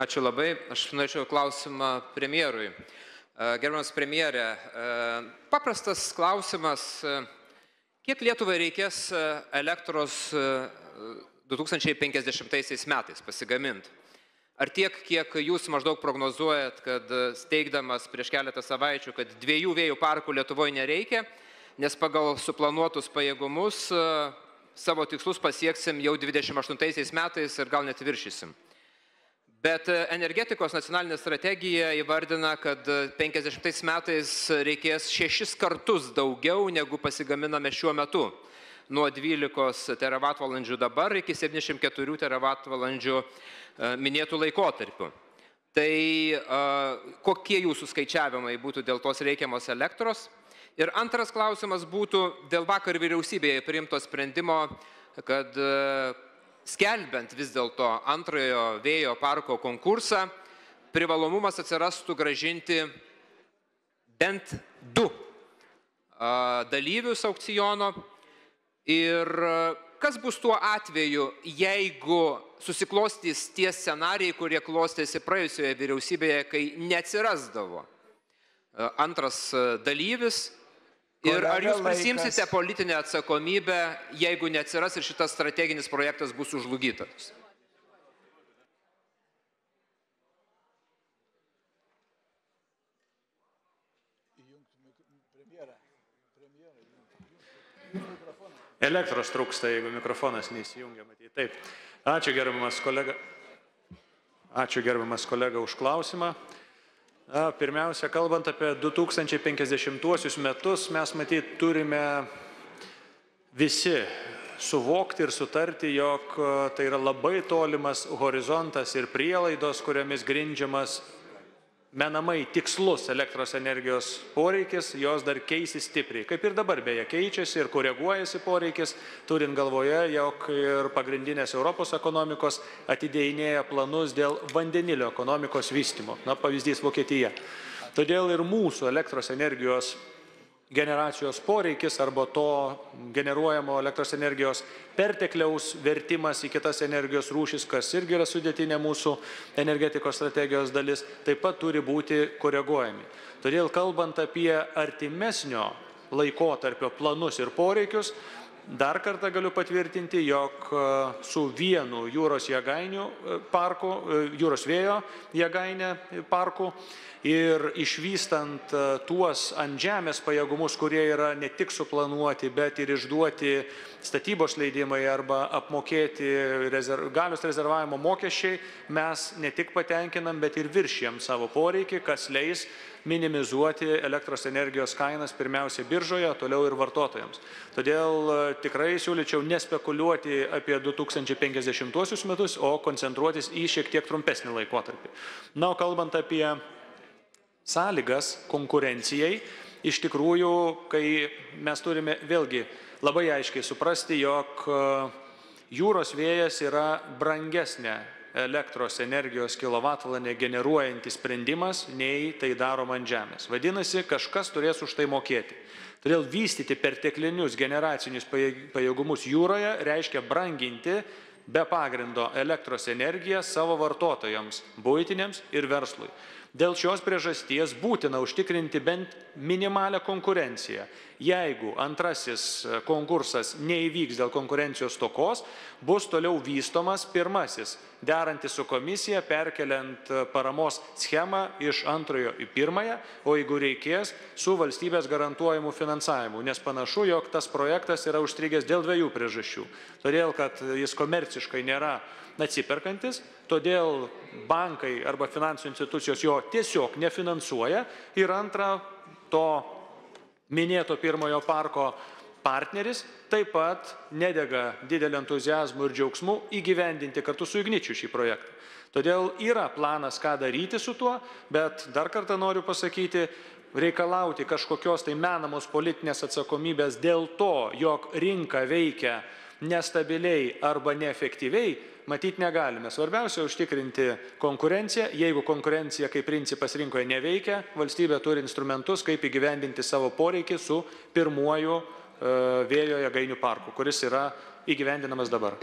Ačiū labai. Aš norėčiau klausimą premjerui. Gerbiamas premjerė, paprastas klausimas, kiek Lietuvai reikės elektros 2050 metais pasigaminti? Ar tiek, kiek jūs maždaug prognozuojat, kad steigdamas prieš keletą savaičių, kad 2 vėjų parkų Lietuvoje nereikia, nes pagal suplanuotus pajėgumus savo tikslus pasieksim jau 28 metais ir gal net viršysim. Bet energetikos nacionalinė strategija įvardina, kad 50 metais reikės 6 kartus daugiau, negu pasigaminame šiuo metu. Nuo 12 teravatvalandžių dabar iki 74 teravatvalandžių minėtų laikotarpių. Tai kokie jūsų skaičiavimai būtų dėl tos reikiamos elektros? Ir antras klausimas būtų dėl vakar vyriausybėje priimto sprendimo, kad skelbiant vis dėlto antrojo vėjo parko konkursą, privalomumas atsirastų gražinti bent 2 dalyvius aukciono. Ir kas bus tuo atveju, jeigu susiklostys tie scenarijai, kurie klostėsi praėjusioje vyriausybėje, kai neatsirasdavo antras dalyvis? Ir ar jūs prisimsite politinę atsakomybę, jeigu neatsiras ir šitas strateginis projektas bus užžlugdytas? Elektros trūksta, jeigu mikrofonas neįsijungia, matyti. Taip. Ačiū gerbiamas kolega už klausimą. Pirmiausia, kalbant apie 2050 metus, mes matyt turime visi suvokti ir sutarti, jog tai yra labai tolimas horizontas ir prielaidos, kuriomis grindžiamas menamai tikslus elektros energijos poreikis, jos dar keisis stipriai. Kaip ir dabar beje keičiasi ir koreguojasi poreikis, turint galvoje, jog ir pagrindinės Europos ekonomikos atidėjinėja planus dėl vandenilio ekonomikos vystymo. Na, pavyzdys Vokietija. Todėl ir mūsų elektros energijos generacijos poreikis arba to generuojamo elektros energijos pertekliaus vertimas į kitas energijos rūšis, kas irgi yra sudėtinė mūsų energetikos strategijos dalis, taip pat turi būti koreguojami. Todėl kalbant apie artimesnio laikotarpio planus ir poreikius, dar kartą galiu patvirtinti, jog su vienu jūros vėjo jėgainė parku ir išvystant tuos ant žemės pajėgumus, kurie yra ne tik suplanuoti, bet ir išduoti statybos leidimai arba apmokėti galios rezervavimo mokesčiai, mes ne tik patenkinam, bet ir viršijam savo poreikį, kas leis minimizuoti elektros energijos kainas pirmiausia biržoje, toliau ir vartotojams. Todėl tikrai siūlyčiau nespekuliuoti apie 2050 metus, o koncentruotis į šiek tiek trumpesnį laikotarpį. Na, o kalbant apie sąlygas konkurencijai, iš tikrųjų, kai mes turime vėlgi labai aiškiai suprasti, jog jūros vėjas yra brangesnė elektros energijos kilovatvalandę generuojantis sprendimas, nei tai daroma ant žemės. Vadinasi, kažkas turės už tai mokėti. Todėl vystyti perteklinius generacinius pajėgumus jūroje reiškia branginti be pagrindo elektros energiją savo vartotojams, buitiniams ir verslui. Dėl šios priežasties būtina užtikrinti bent minimalią konkurenciją. Jeigu antrasis konkursas neįvyks dėl konkurencijos stokos, bus toliau vystomas pirmasis, derantis su komisija, perkeliant paramos schemą iš antrojo į pirmąją, o jeigu reikės, su valstybės garantuojamu finansavimu, nes panašu, jog tas projektas yra užstrigęs dėl 2 priežasčių. Todėl, kad jis komerciškai nėra atsiperkantis, todėl bankai arba finansų institucijos jo tiesiog nefinansuoja ir antra, to minėto pirmojo parko partneris taip pat nedega didelį entuziazmų ir džiaugsmų įgyvendinti kartu su Igničiu šį projektą. Todėl yra planas, ką daryti su tuo, bet dar kartą noriu pasakyti, reikalauti kažkokios tai menamos politinės atsakomybės dėl to, jog rinka veikia nestabiliai arba neefektyviai, matyti negalime. Svarbiausia užtikrinti konkurenciją. Jeigu konkurencija kaip principas rinkoje neveikia, valstybė turi instrumentus, kaip įgyvendinti savo poreikį su pirmuoju vėjo jėgainių parku, kuris yra įgyvendinamas dabar.